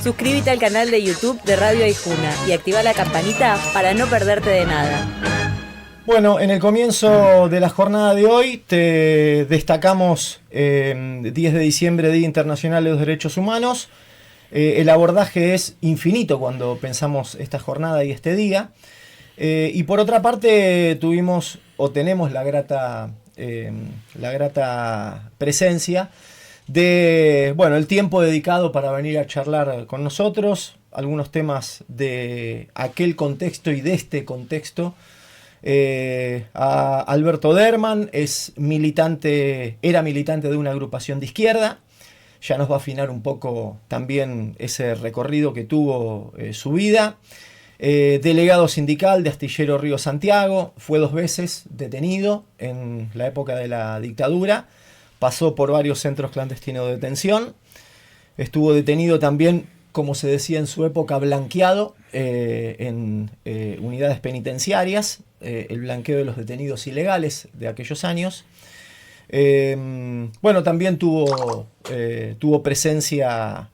Suscríbete al canal de YouTube de Radio Aijuna y activa la campanita para no perderte de nada. Bueno, en el comienzo de la jornada de hoy te destacamos 10 de diciembre, Día Internacional de los Derechos Humanos. El abordaje es infinito cuando pensamos esta jornada y este día. Y por otra parte tenemos la grata presencia de el tiempo dedicado para venir a charlar con nosotros, algunos temas de aquel contexto y de este contexto. A Alberto Derman era militante de una agrupación de izquierda. Ya nos va a afinar un poco también ese recorrido que tuvo su vida. Delegado sindical de Astillero Río Santiago, fue 2 veces detenido en la época de la dictadura, pasó por varios centros clandestinos de detención, estuvo detenido también, como se decía en su época, blanqueado en unidades penitenciarias, el blanqueo de los detenidos ilegales de aquellos años. También tuvo presencia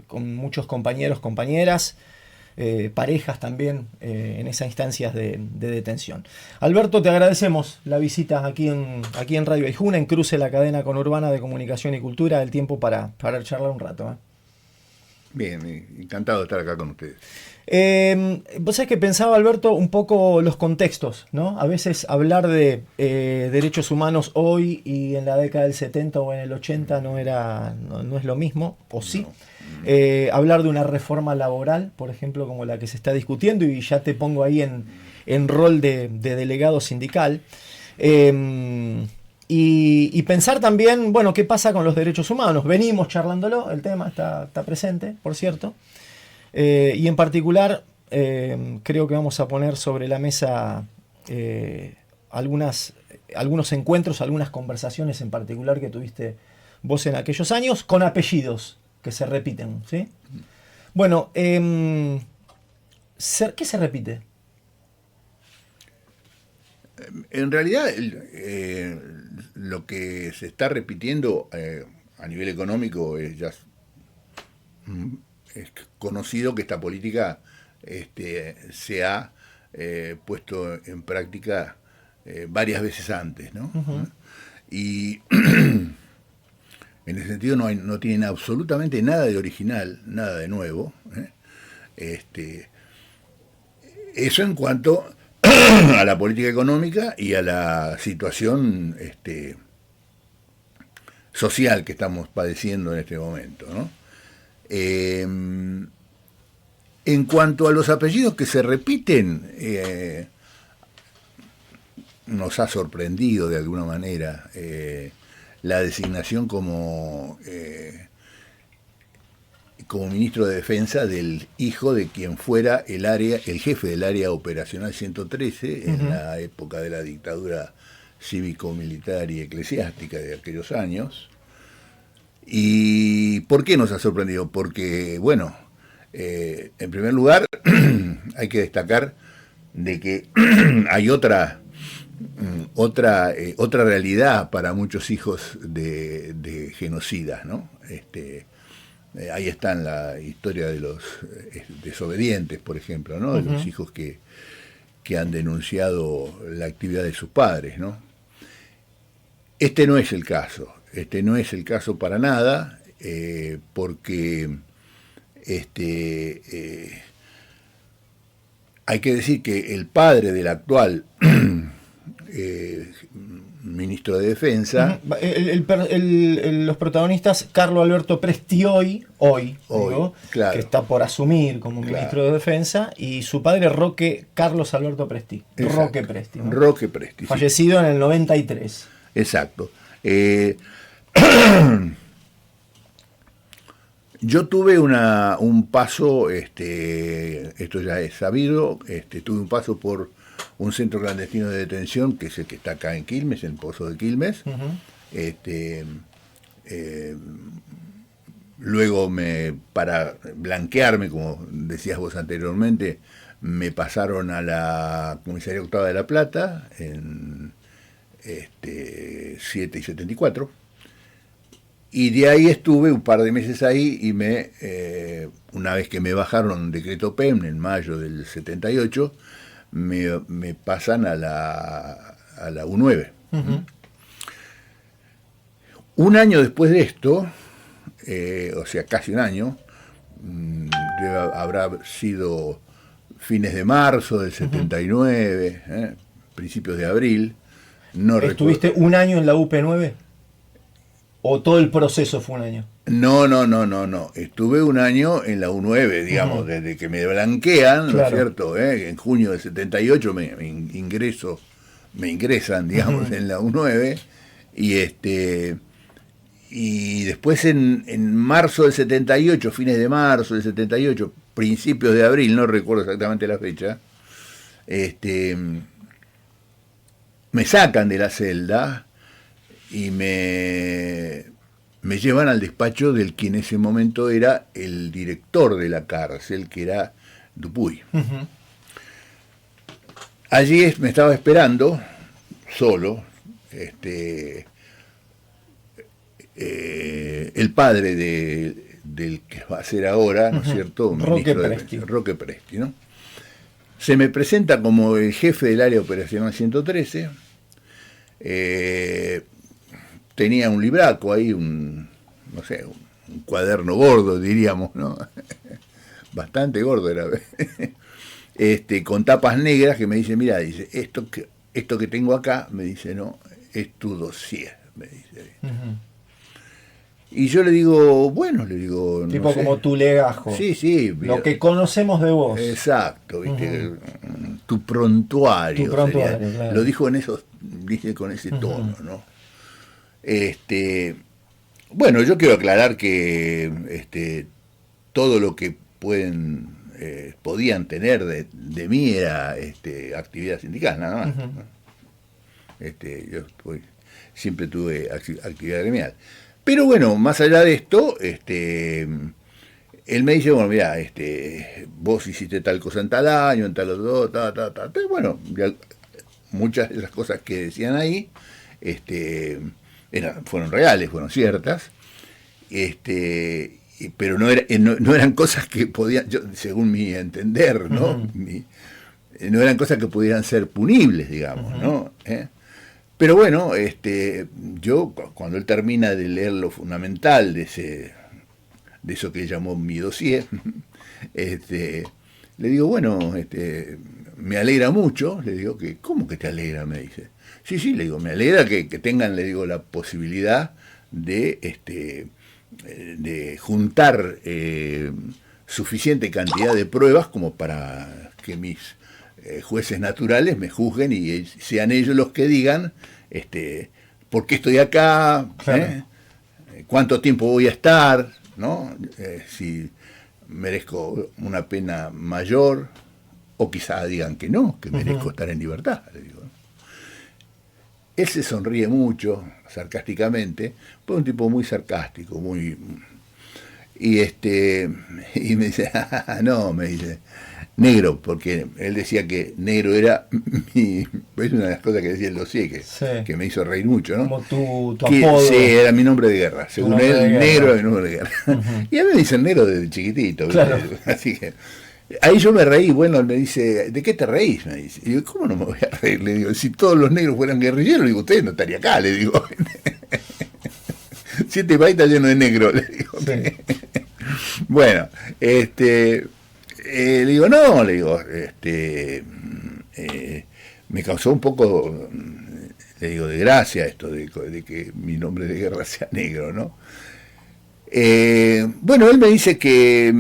con muchos compañeros, compañeras, parejas también en esas instancias de detención. Alberto, te agradecemos la visita aquí en Radio Aijuna, en Cruce la cadena conurbana de comunicación y cultura, el tiempo para charlar un rato. Bien, encantado de estar acá con ustedes. Vos sabés que pensaba, Alberto, un poco los contextos, ¿no? A veces hablar de derechos humanos hoy y en la década del 70 o en el 80 no es lo mismo, o sí. No. Hablar de una reforma laboral, por ejemplo, como la que se está discutiendo, y ya te pongo ahí en rol de delegado sindical. Y pensar también, qué pasa con los derechos humanos. Venimos charlándolo, el tema está presente, por cierto. Y en particular, creo que vamos a poner sobre la mesa algunos encuentros, algunas conversaciones en particular que tuviste vos en aquellos años, con apellidos que se repiten, ¿sí? Bueno, ¿qué se repite? En realidad, lo que se está repitiendo a nivel económico es conocido que esta política se ha puesto en práctica varias veces antes, ¿no? Uh-huh. Y en ese sentido no tienen absolutamente nada de original, nada de nuevo. Eso en cuanto a la política económica y a la situación social que estamos padeciendo en este momento, ¿no? En cuanto a los apellidos que se repiten, nos ha sorprendido de alguna manera la designación como ministro de Defensa del hijo de quien fuera el jefe del área operacional 113 uh-huh. en la época de la dictadura cívico-militar y eclesiástica de aquellos años. ¿Y por qué nos ha sorprendido? Porque, en primer lugar, hay que destacar de que hay otra realidad para muchos hijos de genocidas, ¿no? Ahí está en la historia de los desobedientes, por ejemplo, ¿no? De uh-huh. los hijos que han denunciado la actividad de sus padres, ¿no? Este no es el caso para nada, porque hay que decir que el padre del actual ministro de Defensa... los protagonistas, Carlo Alberto Presti hoy, claro, que está por asumir como ministro de Defensa, y su padre Carlos Alberto Presti. Exacto. Roque Presti, ¿no? Roque Presti. Fallecido en el 93. Exacto. Yo tuve un paso, esto ya es sabido, tuve un paso por un centro clandestino de detención, que es el que está acá en Quilmes, en el Pozo de Quilmes. Uh-huh. Luego para blanquearme, como decías vos anteriormente, me pasaron a la Comisaría Octava de La Plata, en 7 y 74. Y de ahí estuve un par de meses ahí y una vez que me bajaron un decreto PEM en mayo del 78, me pasan a la U9. Uh-huh. Un año después de esto, o sea, casi un año, habrá sido fines de marzo del 79, principios de abril. No ¿Estuviste un año en la UP9? ¿O todo el proceso fue un año? No. Estuve un año en la U9, digamos, desde que me blanquean, ¿no es cierto? En junio del 78 me ingresan, digamos, en la U9. Y después en marzo del 78, fines de marzo del 78, principios de abril, no recuerdo exactamente la fecha, me sacan de la celda y me llevan al despacho del que en ese momento era el director de la cárcel, que era Dupuy. Uh-huh. Allí me estaba esperando, solo, el padre del que va a ser ahora, ¿no es cierto? Roque Presti, ¿no? Se me presenta como el jefe del área operacional 113. Tenía un libraco ahí, un cuaderno gordo, diríamos, ¿no? Bastante gordo era. Con tapas negras que me dice, mira, dice, esto que tengo acá, me dice, no, es tu dossier, me dice. Uh-huh. Y yo le digo, bueno, no tipo sé. como tu legajo. Sí. Lo que conocemos de vos. Exacto, ¿viste? Uh-huh. Tu prontuario. Claro. Lo dijo dice con ese tono, ¿no? Bueno, yo quiero aclarar que todo lo que podían tener de mí era actividad sindical, nada más. Uh-huh. Yo siempre tuve actividad gremial. Pero bueno, más allá de esto, él me dice, bueno, mira, vos hiciste tal cosa en tal año, en tal otro, bueno, muchas de las cosas que decían ahí, fueron reales, fueron ciertas, pero no eran cosas que podían, según mi entender, ¿no? Uh-huh. No eran cosas que pudieran ser punibles, digamos, uh-huh. ¿no? Pero bueno, yo cuando él termina de leer lo fundamental de eso que él llamó mi dossier, le digo, bueno, me alegra mucho, le digo, que ¿cómo que te alegra? Me dice. Sí, le digo, me alegra que tengan, le digo, la posibilidad de juntar suficiente cantidad de pruebas como para que mis jueces naturales me juzguen y sean ellos los que digan por qué estoy acá, claro. Cuánto tiempo voy a estar, ¿no? Si merezco una pena mayor, o quizá digan que no, que merezco uh-huh. estar en libertad, le digo. Él se sonríe mucho, sarcásticamente, fue un tipo muy sarcástico, y me dice, no, me dice, negro, porque él decía que negro era es una de las cosas que decía el dossier, que me hizo reír mucho, ¿no? Como tu apodo. Sí, era mi nombre de guerra, según él, negro era mi nombre de guerra. Uh-huh. Y a mí me dicen negro desde chiquitito, claro. Así que ahí yo me reí, bueno, él me dice, ¿de qué te reís? Me dice. Y digo, ¿cómo no me voy a reír? Le digo, si todos los negros fueran guerrilleros, le digo, usted no estaría acá, le digo. 7 países está lleno de negros, le digo. Sí. Bueno, le digo, no, le digo, me causó un poco, le digo, de gracia esto de que mi nombre de guerra sea negro, ¿no? Bueno, él me dice que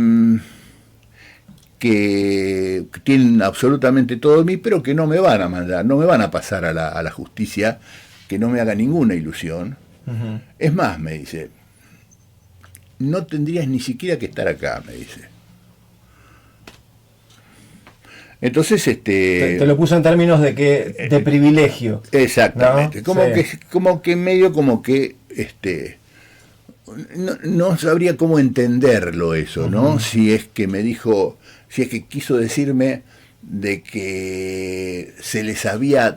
tienen absolutamente todo de mí, pero que no me van a mandar, no me van a pasar a la justicia, que no me haga ninguna ilusión. Uh-huh. Es más, me dice, no tendrías ni siquiera que estar acá, me dice. Entonces, te lo puso en términos de privilegio. Exactamente, ¿no? Como que medio como que no sabría cómo entenderlo eso, uh-huh. ¿no? Si es que me dijo, si es que quiso decirme de que se les había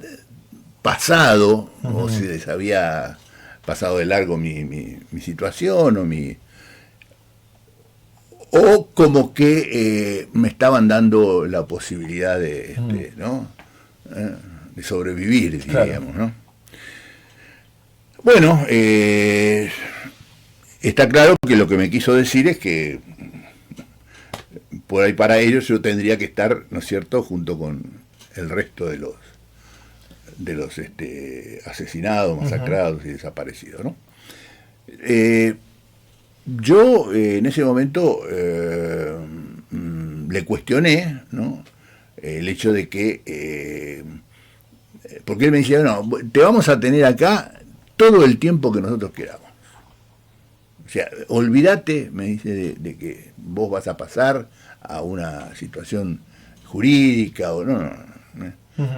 pasado, uh-huh. o se les había pasado de largo mi situación o como que me estaban dando la posibilidad de, ¿no? De sobrevivir, diríamos, ¿no? Bueno, está claro que lo que me quiso decir es que por ahí para ellos yo tendría que estar, ¿no es cierto?, junto con el resto de los asesinados, masacrados y desaparecidos, ¿no? Yo en ese momento le cuestioné, ¿no?, el hecho de que, porque él me decía, no, te vamos a tener acá todo el tiempo que nosotros queramos. O sea, olvídate, me dice, de que vos vas a pasar a una situación jurídica o no.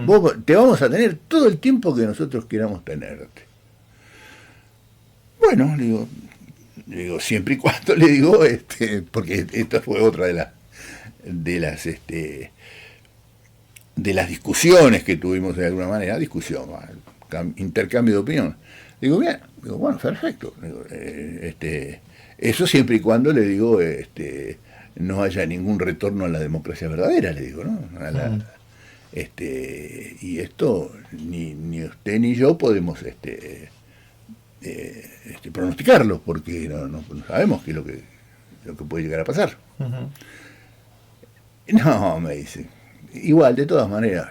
Vos, te vamos a tener todo el tiempo que nosotros queramos tenerte. Bueno, le digo, siempre y cuando, le digo, porque esta fue otra de las discusiones que tuvimos de alguna manera, intercambio de opinión. Digo, bien, bueno, perfecto. Digo, eso siempre y cuando, le digo, no haya ningún retorno a la democracia verdadera, le digo, ¿no? Y esto ni usted ni yo podemos pronosticarlo, porque no sabemos qué es lo que puede llegar a pasar. No, me dice, igual, de todas maneras,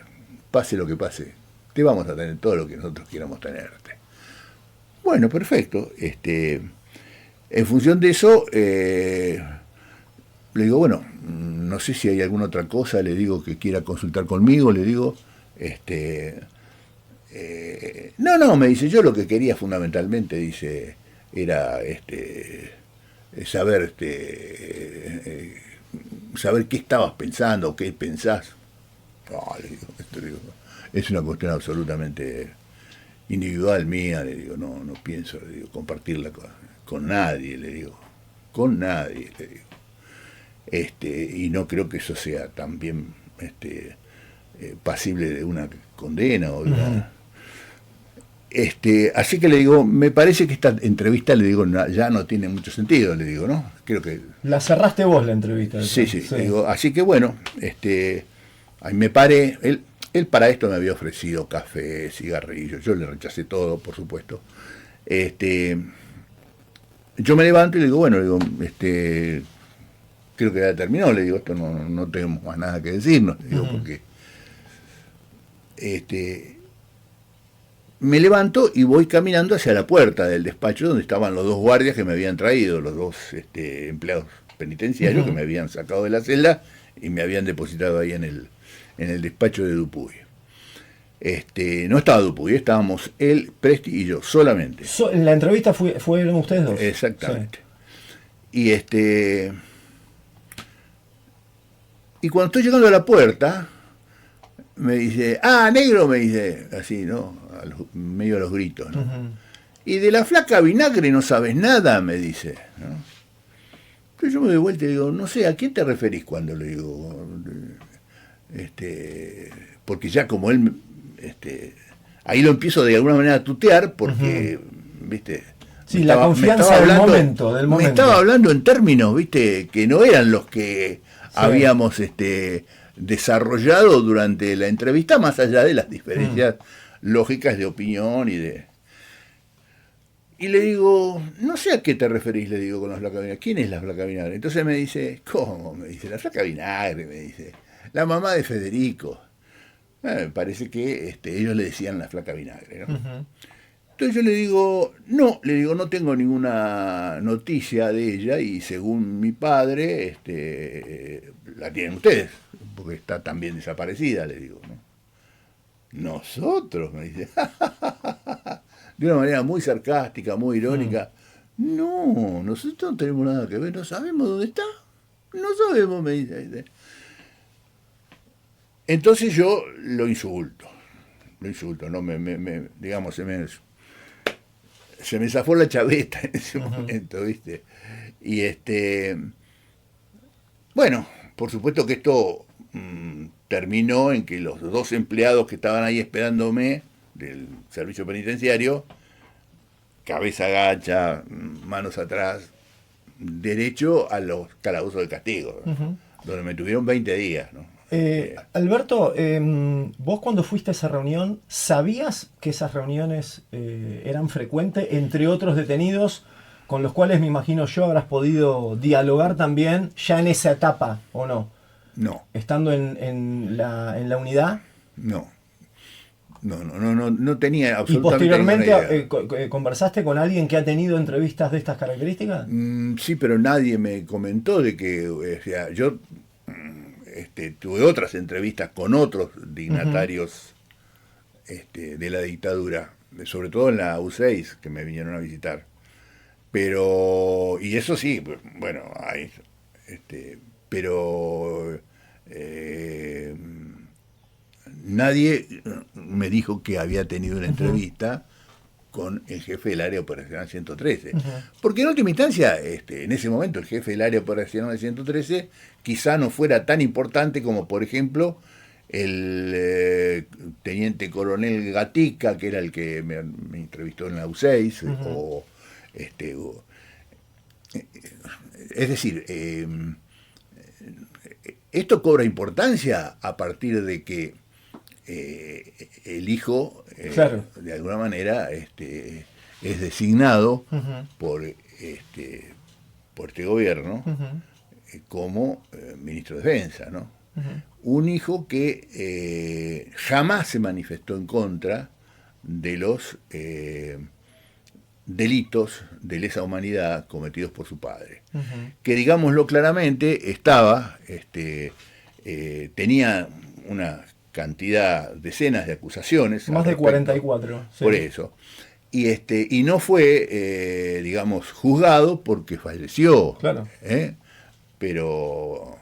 pase lo que pase, te vamos a tener todo lo que nosotros quieramos tenerte. Bueno, perfecto. En función de eso, le digo, bueno, no sé si hay alguna otra cosa, le digo, que quiera consultar conmigo, le digo, no, me dice, yo lo que quería fundamentalmente, dice, era saber qué estabas pensando, qué pensás. No, le digo, es una cuestión absolutamente individual mía, le digo, no pienso, le digo, compartirla con nadie, le digo, con nadie, le digo. Y no creo que eso sea también pasible de una condena o de una... así que le digo, me parece que esta entrevista, le digo, ya no tiene mucho sentido, le digo, ¿no? Creo que... La cerraste vos la entrevista. Sí. Le digo, así que bueno, ahí me paré, él para esto me había ofrecido café, cigarrillos, yo le rechacé todo, por supuesto. Yo me levanto y le digo, bueno, le digo, creo que ya terminó, le digo, esto no tenemos más nada que decirnos, le digo, porque me levanto y voy caminando hacia la puerta del despacho donde estaban los dos guardias que me habían traído, los dos empleados penitenciarios que me habían sacado de la celda y me habían depositado ahí en el despacho de Dupuy. No estaba Dupuy, estábamos él, Presti y yo, solamente. La entrevista fueron ustedes dos. Exactamente. Sí. Y cuando estoy llegando a la puerta, me dice, negro, me dice, así, ¿no? Medio a los gritos, ¿no? Y de la flaca Vinagre no sabes nada, me dice, ¿no? Entonces yo me doy vuelta y digo, no sé, ¿a quién te referís cuando le digo? Porque ya como él, ahí lo empiezo de alguna manera a tutear, porque, ¿viste? Sí, la confianza del momento. Me estaba hablando en términos, ¿viste?, que no eran los que habíamos desarrollado durante la entrevista, más allá de las diferencias lógicas de opinión y le digo, no sé a qué te referís, le digo, con la flaca Vinagre. ¿Quién es la flaca Vinagre? Entonces me dice, ¿cómo? Me dice, la flaca Vinagre, me dice, la mamá de Federico. Me parece que ellos le decían la flaca Vinagre, ¿no? Entonces yo le digo, no tengo ninguna noticia de ella y según mi padre, la tienen ustedes, porque está también desaparecida, le digo, ¿no? Nosotros, me dice, de una manera muy sarcástica, muy irónica. No, nosotros no tenemos nada que ver, no sabemos dónde está, no sabemos, me dice. Entonces yo lo insulto, no digamos, se me zafó la chaveta en ese momento, ¿viste? Y bueno, por supuesto que esto terminó en que los dos empleados que estaban ahí esperándome del servicio penitenciario cabeza gacha, manos atrás, derecho a los calabozos del castigo, donde me tuvieron 20 días, ¿no? Alberto, vos cuando fuiste a esa reunión, ¿sabías que esas reuniones eran frecuentes entre otros detenidos con los cuales me imagino yo habrás podido dialogar también ya en esa etapa, o no? No. Estando en la unidad. No tenía absolutamente ¿Y posteriormente ninguna idea. conversaste con alguien que ha tenido entrevistas de estas características? Sí, pero nadie me comentó de que, o sea, yo tuve otras entrevistas con otros dignatarios de la dictadura, sobre todo en la U6, que me vinieron a visitar. Pero, y eso sí, bueno, hay, pero nadie me dijo que había tenido una entrevista con el jefe del área operacional 113. Porque en última instancia, en ese momento, el jefe del área operacional 113 quizá no fuera tan importante como, por ejemplo, el teniente coronel Gatica, que era el que me entrevistó en la U6, o es decir, esto cobra importancia a partir de que el hijo, claro, de alguna manera, es designado por este gobierno como ministro de Defensa, ¿no? Un hijo que jamás se manifestó en contra de los delitos de lesa humanidad cometidos por su padre, que, digámoslo claramente, estaba, tenía una cantidad, decenas de acusaciones. Más de 44. Sí. Por eso. Y no fue, digamos, juzgado porque falleció. Claro. Pero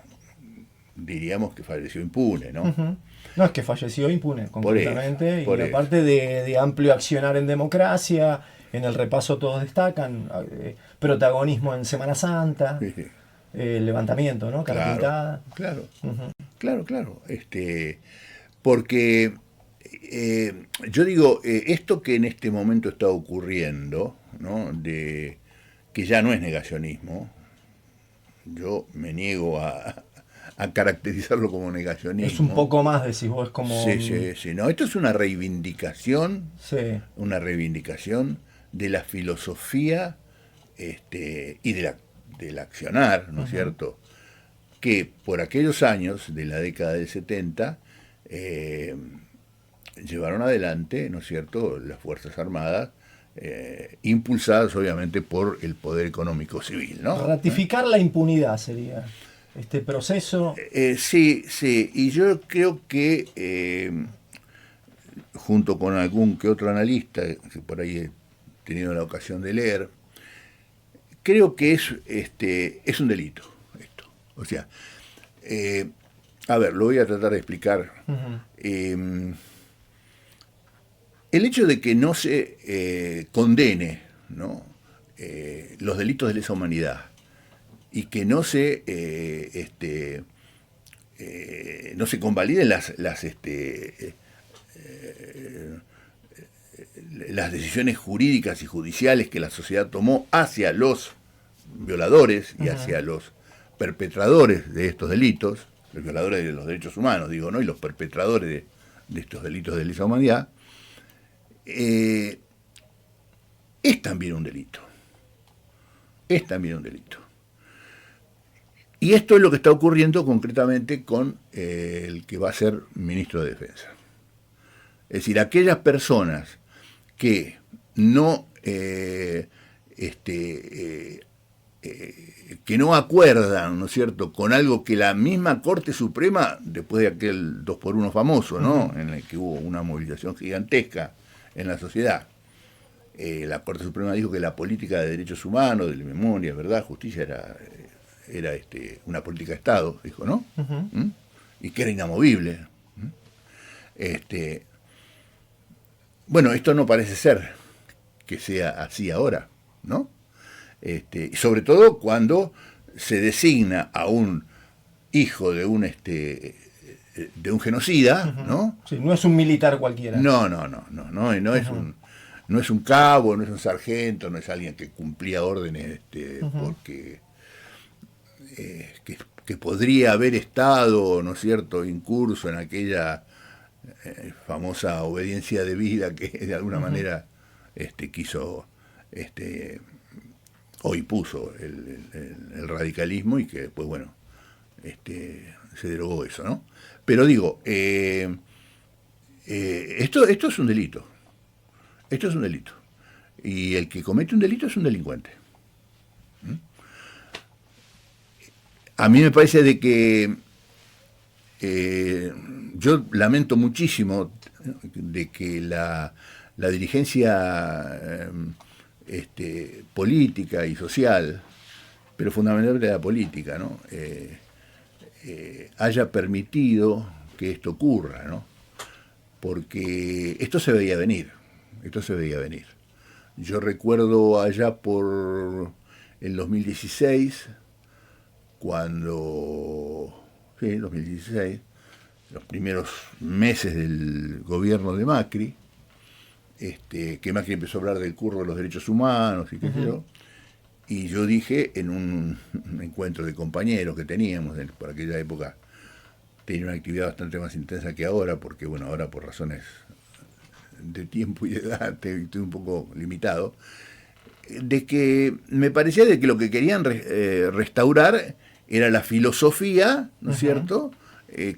diríamos que falleció impune, ¿no? No, es que falleció impune, completamente. Por y eso. aparte de amplio accionar en democracia, en el repaso todos destacan, protagonismo en Semana Santa, Sí. levantamiento, ¿no? Cara pintada. Claro. Porque yo digo, esto que en este momento está ocurriendo, ¿no? Que ya no es negacionismo, yo me niego a caracterizarlo como negacionismo. Es un poco más, decís vos, es como... Sí. No, esto es una reivindicación, Sí. una reivindicación de la filosofía y del accionar, ¿no es cierto?, que por aquellos años de la década del 70 llevaron adelante, ¿no es cierto?, las Fuerzas Armadas, impulsadas obviamente por el poder económico civil, ¿no? Ratificar la impunidad sería este proceso. Sí, y yo creo que junto con algún que otro analista que por ahí he tenido la ocasión de leer, creo que es un delito esto. O sea, a ver, lo voy a tratar de explicar. El hecho de que no se condene, ¿no?, los delitos de lesa humanidad y que no se convaliden las decisiones jurídicas y judiciales que la sociedad tomó hacia los violadores y hacia los perpetradores de estos delitos, los violadores de los derechos humanos, digo, ¿no?, y los perpetradores de estos delitos de lesa humanidad, es también un delito. Es también un delito. Y esto es lo que está ocurriendo concretamente con el que va a ser ministro de Defensa. Es decir, aquellas personas que no acuerdan, ¿no es cierto?, con algo que la misma Corte Suprema, después de aquel 2x1 famoso, ¿no?, en el que hubo una movilización gigantesca en la sociedad, la Corte Suprema dijo que la política de derechos humanos, de la memoria, verdad, justicia era una política de Estado, dijo, ¿no? Y que era inamovible. Bueno, esto no parece ser que sea así ahora, ¿no? Sobre todo cuando se designa a un hijo de un genocida, ¿no? Sí, no es un militar cualquiera. No es un... no es un cabo, no es un sargento, no es alguien que cumplía órdenes porque que podría haber estado, ¿no es cierto?, incurso en aquella famosa obediencia de vida que de alguna manera quiso o impuso el radicalismo, y que después, bueno, se derogó eso, ¿no? Pero digo, esto es un delito. Esto es un delito. Y el que comete un delito es un delincuente. A mí me parece de que yo lamento muchísimo de que la dirigencia política y social, pero fundamentalmente la política, ¿no?, haya permitido que esto ocurra, ¿no? Porque esto se veía venir. Yo recuerdo allá por el 2016, cuando, sí, 2016, los primeros meses del gobierno de Macri, que Macri empezó a hablar del curro de los derechos humanos y qué sé yo, y yo dije en un encuentro de compañeros que teníamos, por aquella época tenía una actividad bastante más intensa que ahora, porque bueno, ahora por razones de tiempo y de edad estoy un poco limitado, de que me parecía de que lo que querían restaurar era la filosofía, ¿no es cierto?,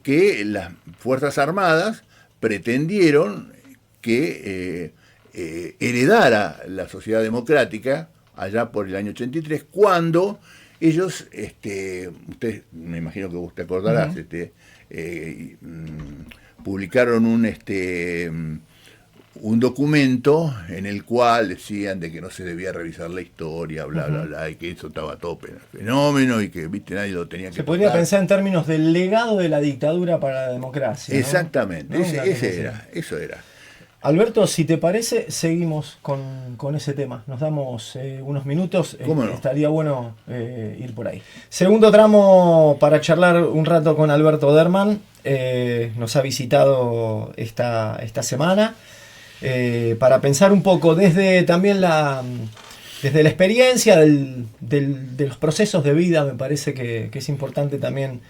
que las Fuerzas Armadas pretendieron que heredara la sociedad democrática allá por el año 83, cuando ellos, usted, me imagino que vos te acordarás, publicaron un documento en el cual decían de que no se debía revisar la historia, bla, bla, bla, y que eso estaba a tope, fenómeno, y que, viste, nadie lo tenía que Se podría pensar en términos del legado de la dictadura para la democracia, ¿no? Exactamente, ¿No? Eso era. Alberto, si te parece, seguimos con ese tema. Nos damos unos minutos. ¿Cómo no? Estaría bueno ir por ahí. Segundo tramo para charlar un rato con Alberto Derman. Nos ha visitado esta semana. Para pensar un poco desde también desde la experiencia de los procesos de vida. Me parece que es importante también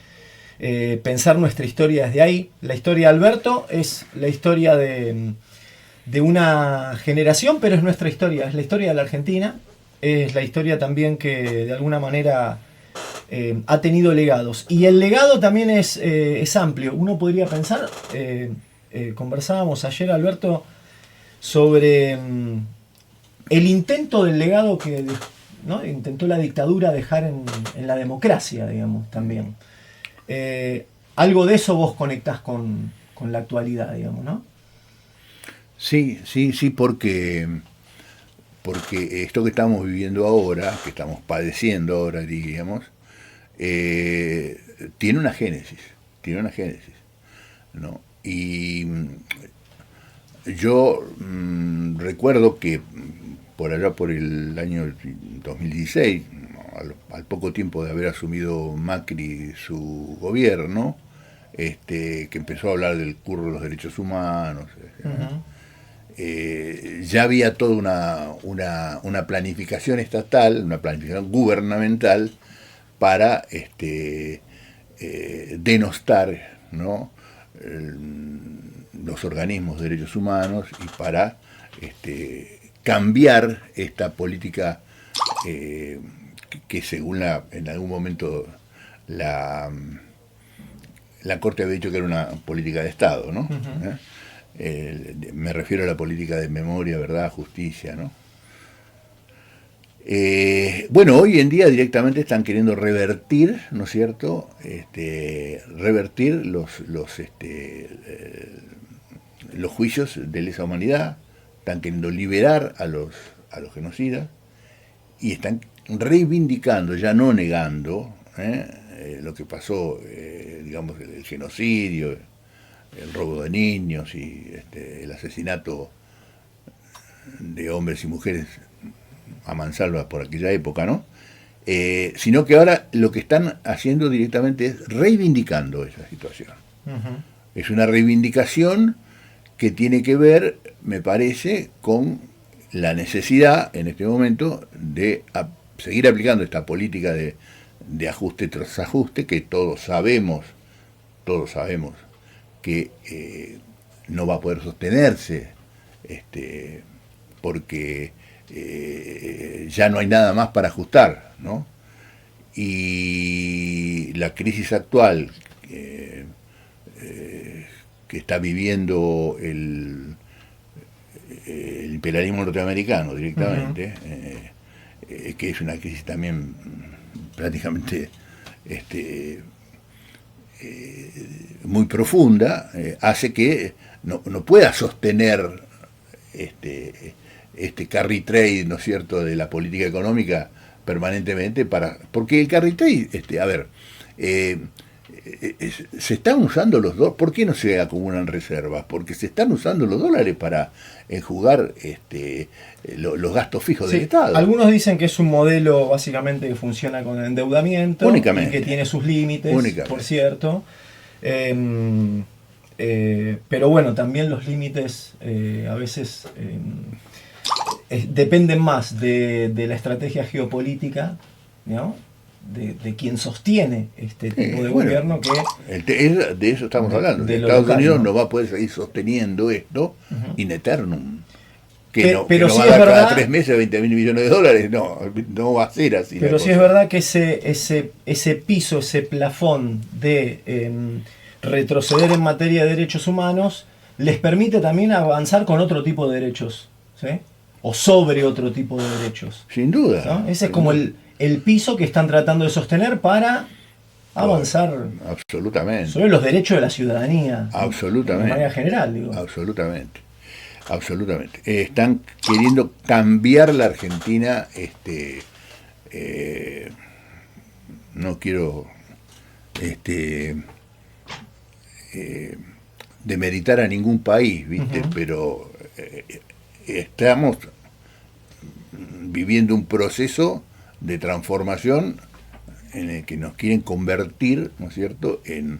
pensar nuestra historia desde ahí. La historia de Alberto es la historia de una generación, pero es nuestra historia, es la historia de la Argentina, es la historia también que de alguna manera ha tenido legados. Y el legado también es amplio. Uno podría pensar, conversábamos ayer, Alberto, sobre el intento del legado que, ¿no?, intentó la dictadura dejar en la democracia, digamos, también. Algo de eso vos conectás con la actualidad, digamos, ¿no? Sí, porque esto que estamos viviendo ahora, que estamos padeciendo ahora, diríamos, tiene una génesis, ¿no? Y yo recuerdo que por allá por el año 2016, al poco tiempo de haber asumido Macri su gobierno, que empezó a hablar del curro de los derechos humanos, ya había toda una planificación estatal, una planificación gubernamental para denostar, ¿no?, los organismos de derechos humanos, y para cambiar esta política que según en algún momento la Corte había dicho que era una política de Estado, ¿no? Me refiero a la política de memoria, verdad, justicia, ¿no? Bueno, hoy en día directamente están queriendo revertir, ¿no es cierto?, revertir los juicios de lesa humanidad, están queriendo liberar a los genocidas, y están reivindicando, ya no negando, lo que pasó, digamos, el genocidio, el robo de niños y el asesinato de hombres y mujeres a mansalva por aquella época, ¿no? Sino que ahora lo que están haciendo directamente es reivindicando esa situación. Es una reivindicación que tiene que ver, me parece, con la necesidad en este momento de seguir aplicando esta política de ajuste tras ajuste, que todos sabemos que no va a poder sostenerse, porque ya no hay nada más para ajustar, ¿no? Y la crisis actual que está viviendo el imperialismo norteamericano directamente, que es una crisis también prácticamente muy profunda, hace que no pueda sostener este carry trade, ¿no es cierto?, de la política económica permanentemente, porque el carry trade, se están usando los dólares. ¿Por qué no se acumulan reservas? Porque se están usando los dólares para enjugar los gastos fijos del Estado. Algunos dicen que es un modelo básicamente que funciona con endeudamiento Únicamente. y que tiene sus límites, por cierto. Pero bueno, también los límites a veces dependen más de la estrategia geopolítica, ¿no?, de quien sostiene este tipo de gobierno, que de eso estamos hablando. Estados Unidos no va a poder seguir sosteniendo esto in eternum. Pero no va a dar cada 3 meses 20.000 millones de dólares, no va a ser así. Pero sí es verdad que ese piso, ese plafón de retroceder en materia de derechos humanos les permite también avanzar con otro tipo de derechos, ¿sí?, o sobre otro tipo de derechos. Sin duda. ¿No? Ese es como el piso que están tratando de sostener para avanzar absolutamente sobre los derechos de la ciudadanía. Absolutamente. De manera general, digo. Absolutamente. Están queriendo cambiar la Argentina, no quiero demeritar a ningún país, ¿viste? Pero estamos viviendo un proceso de transformación en el que nos quieren convertir, ¿no es cierto?, en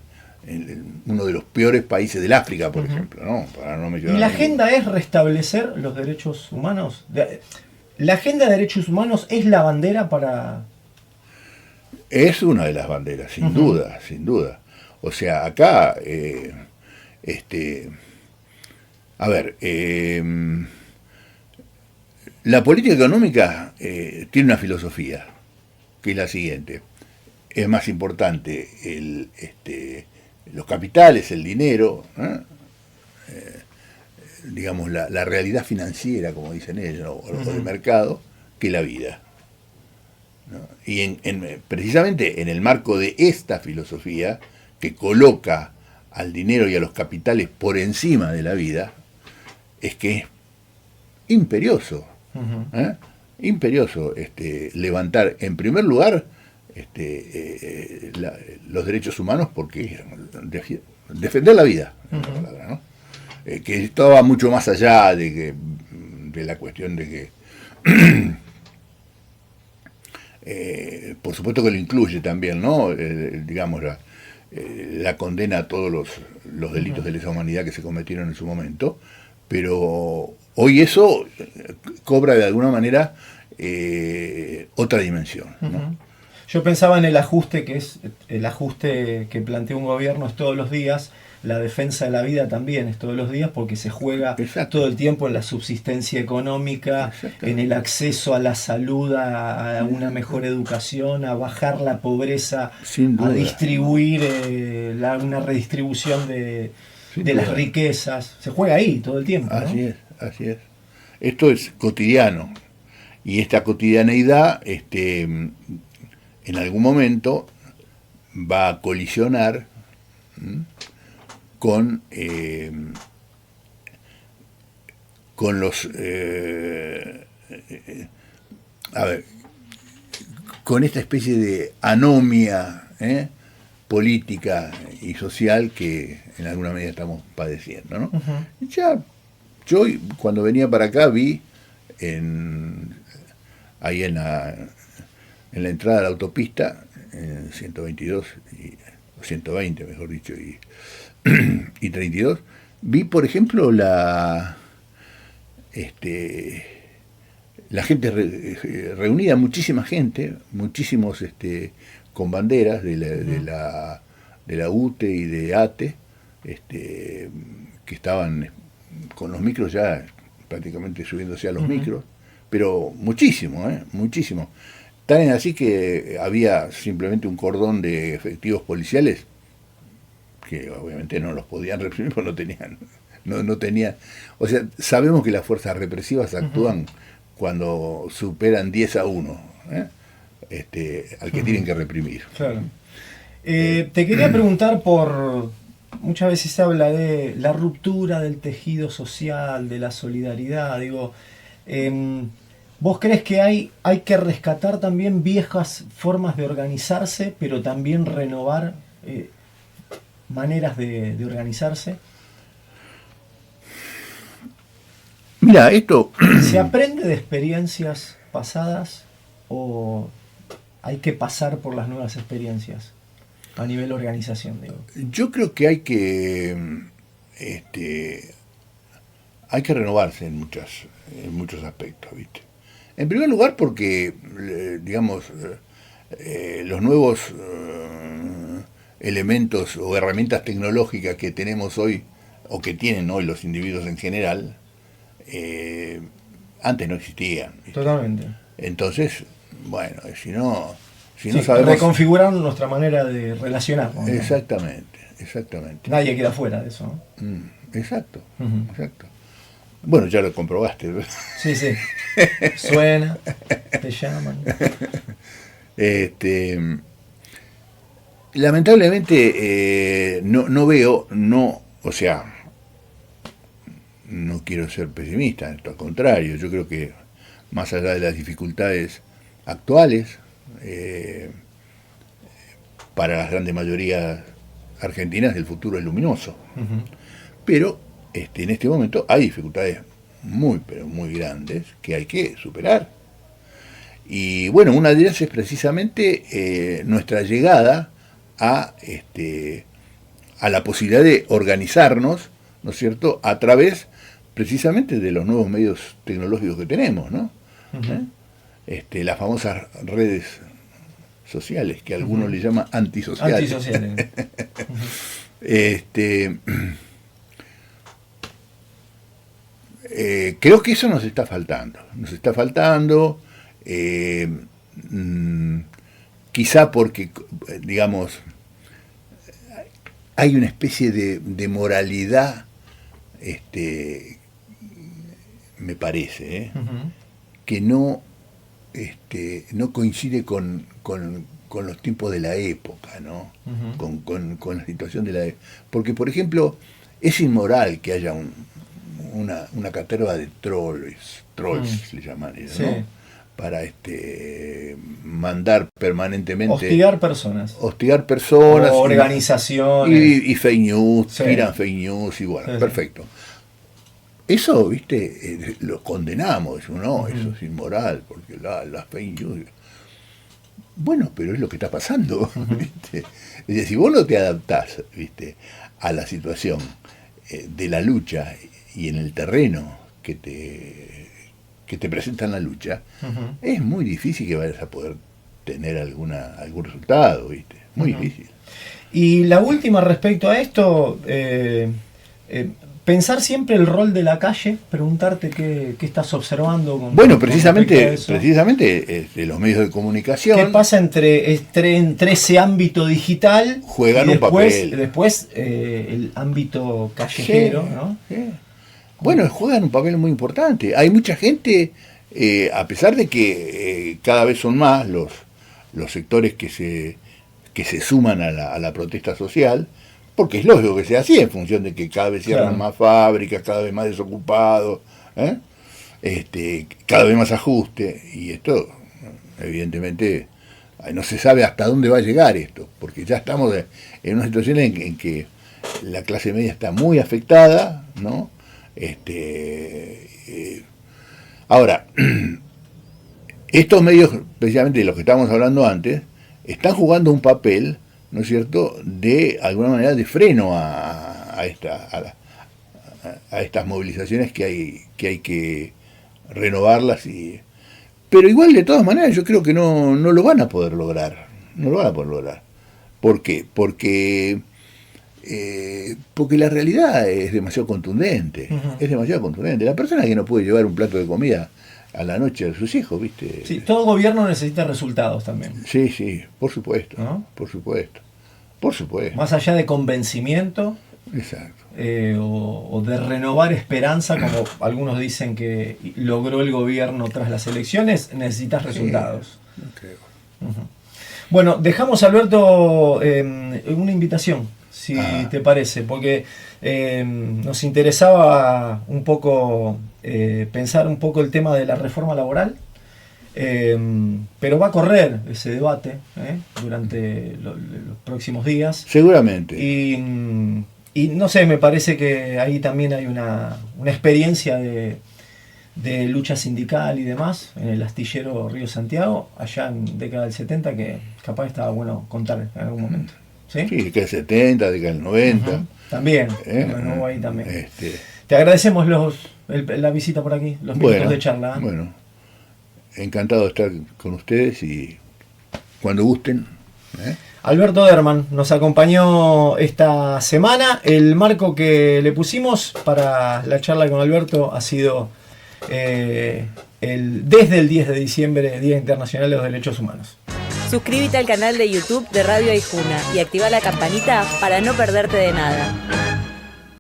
uno de los peores países del África, por ejemplo, ¿no? Para no mencionar. ¿Y la agenda es restablecer los derechos humanos? ¿La agenda de derechos humanos es la bandera para...? Es una de las banderas, sin duda, sin duda. O sea, acá, la política económica tiene una filosofía, que es la siguiente. Es más importante los capitales, el dinero, digamos, la realidad financiera, como dicen ellos, o del mercado, que la vida, ¿no? Y precisamente en el marco de esta filosofía, que coloca al dinero y a los capitales por encima de la vida, es que es imperioso, imperioso levantar en primer lugar los derechos humanos, porque defender la vida, en la palabra, ¿no? Que esto va mucho más allá de la cuestión de que por supuesto que lo incluye también, ¿no? Digamos, la condena a todos los delitos de lesa humanidad que se cometieron en su momento, pero hoy eso cobra de alguna manera otra dimensión, ¿no? Yo pensaba en el ajuste que plantea un gobierno es todos los días. La defensa de la vida también es todos los días, porque se juega todo el tiempo en la subsistencia económica, en el acceso a la salud, a una mejor educación, a bajar la pobreza, a distribuir una redistribución de las riquezas. Se juega ahí todo el tiempo, ¿no? Así es. Esto es cotidiano, y esta cotidianeidad en algún momento va a colisionar con los con esta especie de anomia política y social que en alguna medida estamos padeciendo, ¿no? Yo cuando venía para acá vi ahí en la entrada de la autopista, 122 o 120 mejor dicho, y 32, vi por ejemplo la gente reunida, muchísima gente, muchísimos con banderas de la UTE y de ATE, que estaban con los micros ya prácticamente subiéndose a los micros, pero muchísimo, muchísimo. Tan es así que había simplemente un cordón de efectivos policiales que obviamente no los podían reprimir porque no tenían, o sea, sabemos que las fuerzas represivas actúan cuando superan 10-1, al que tienen que reprimir. Claro. Te quería preguntar muchas veces se habla de la ruptura del tejido social, de la solidaridad, digo, ¿vos crees que hay que rescatar también viejas formas de organizarse, pero también renovar maneras de organizarse? Mira, esto... ¿Se aprende de experiencias pasadas o hay que pasar por las nuevas experiencias a nivel organización, digo? Yo creo que hay que renovarse en muchos aspectos, ¿viste? En primer lugar porque, digamos, los nuevos elementos o herramientas tecnológicas que tenemos hoy, o que tienen hoy los individuos en general, antes no existían, ¿viste? Totalmente. Entonces, bueno, si no Sí, sabemos... reconfiguraron nuestra manera de relacionarnos, ¿no? Exactamente. Nadie queda fuera de eso, ¿no? Exacto. Bueno, ya lo comprobaste. Sí. Suena, te llaman. Lamentablemente no veo, o sea, no quiero ser pesimista, al contrario, yo creo que más allá de las dificultades actuales, para las grandes mayorías argentinas el futuro es luminoso. Pero en este momento hay dificultades pero muy grandes que hay que superar. Y bueno, una de ellas es precisamente nuestra llegada a la posibilidad de organizarnos, ¿no es cierto?, a través precisamente de los nuevos medios tecnológicos que tenemos, ¿no? Las famosas redes sociales, que algunos le llaman antisociales. Creo que eso nos está faltando. Quizá porque, digamos, hay una especie de moralidad, me parece, que no coincide con los tiempos de la época, ¿no? Con la situación de la época. Porque, por ejemplo, es inmoral que haya una caterva de trolls le llaman ellos, sí, ¿no? Para mandar permanentemente... Hostigar personas. O organizaciones. Y fake news, sí, tiran fake news y bueno, sí, perfecto. Eso, viste, lo condenamos, decimos, no, eso es inmoral, porque las fake news... Bueno, pero es lo que está pasando, ¿viste? Es decir, si vos no te adaptás, ¿viste?, a la situación de la lucha y en el terreno que te presentan la lucha, es muy difícil que vayas a poder tener algún resultado, ¿viste? Muy difícil. Y la última respecto a esto, pensar siempre el rol de la calle, preguntarte qué estás observando. Bueno, precisamente los medios de comunicación... ¿Qué pasa entre ese ámbito digital juegan y un papel? Después el ámbito callejero, sí, ¿no? Sí. Bueno, juegan un papel muy importante. Hay mucha gente, a pesar de que cada vez son más los sectores que se suman a la protesta social, porque es lógico que sea así, en función de que cada vez cierran más fábricas, cada vez más desocupados, cada vez más ajuste, y esto, evidentemente, no se sabe hasta dónde va a llegar esto, porque ya estamos en una situación en que la clase media está muy afectada, ¿no? Ahora, estos medios, precisamente de los que estábamos hablando antes, están jugando un papel, ¿no es cierto?, de alguna manera de freno a estas movilizaciones que hay que renovarlas y Pero igual, de todas maneras, yo creo que no lo van a poder lograr. No lo van a poder lograr. ¿Por qué? Porque la realidad es demasiado contundente. Es demasiado contundente. La persona que no puede llevar un plato de comida a la noche a sus hijos, ¿viste? Sí, todo gobierno necesita resultados también. Sí, por supuesto. ¿No? Por supuesto. Por supuesto. Más allá de convencimiento. Exacto. O de renovar esperanza, como algunos dicen que logró el gobierno tras las elecciones, necesitas resultados. Sí, no creo. Bueno, dejamos, Alberto, una invitación, si te parece, porque nos interesaba un poco pensar un poco el tema de la reforma laboral, pero va a correr ese debate durante los próximos días. Seguramente. Y no sé, me parece que ahí también hay una experiencia de lucha sindical y demás en el astillero Río Santiago, allá en década del 70, que capaz estaba bueno contar en algún momento. Sí, década del 70, década del 90. También, no, ahí también. Te agradecemos la visita por aquí, los minutos de charla. Bueno, encantado de estar con ustedes y cuando gusten. Alberto Derman nos acompañó esta semana. El marco que le pusimos para la charla con Alberto ha sido desde el 10 de diciembre, Día Internacional de los Derechos Humanos. Suscríbete al canal de YouTube de Radio Aijuna y activa la campanita para no perderte de nada.